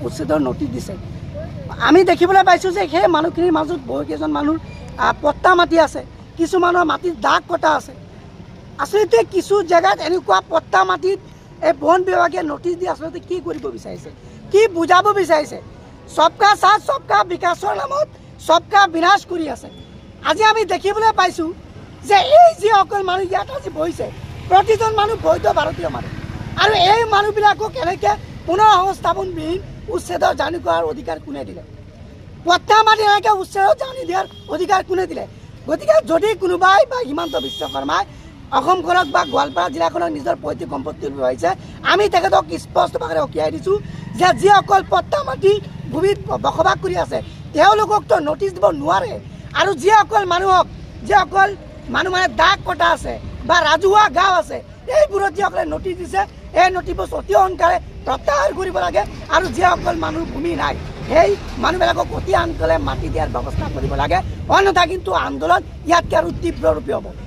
উচ্ছেদৰ নটিচ দিছে আমি দেখিবলৈ পাইছোঁ যে সেই মানুহখিনিৰ মাজত বহুকেইজন মানুহৰ পট্টা মাটি আছে কিছুমানৰ মাটিত দাগ কটা আছে আচলতে কিছু জেগাত এনেকুৱা পট্টা মাটিত এই বন বিভাগে নটিচ দি আচলতে কি কৰিব বিচাৰিছে কি বুজাব বিচাৰিছে সবকা সাথ সবকা বিকাশৰ নামত সবকা বিনাশ কৰি আছে আজি আমি দেখিবলৈ পাইছোঁ যে এই যিসকল মানুহ ইয়াত আজি বহিছে প্ৰতিজন মানুহ বৈধ ভাৰতীয় মানুহ আৰু এই মানুহবিলাকক কেনেকৈ পুনৰ সংস্থাপনবিহীন উচ্ছেদৰ জানি কৰাৰ অধিকাৰ কোনে দিলে পট্টা মাটি এনেকৈ উচ্ছেদৰ জানি দিয়াৰ অধিকাৰ কোনে দিলে গতিকে যদি কোনোবাই বা হিমন্ত বিশ্ব শৰ্মাই অসমখনক বা গোৱালপাৰা জিলাখনক নিজৰ পৈতৃক সম্পত্তি বুলি ভাবিছে আমি তেখেতক স্পষ্টভাৱে সকীয়াই দিছোঁ যে যিসকল পট্টা মাটি ভূমিত বসবাস কৰি আছে তেওঁলোককতো নটিচ দিব নোৱাৰে আৰু যিসকল মানুহ মানে দাগ কটা আছে বা ৰাজহুৱা গাঁও আছে এইবোৰত যিসকলে নটিচ দিছে এই নটিচবোৰ অতি সোনকালে প্ৰত্যাহাৰ কৰিব লাগে আৰু যিসকল মানুহৰ ভূমি নাই সেই মানুহবিলাকক অতি সোনকালে মাটি দিয়াৰ ব্যৱস্থা কৰিব লাগে অন্যথা কিন্তু আন্দোলন ইয়াতকৈ আৰু তীব্ৰ ৰূপে হ'ব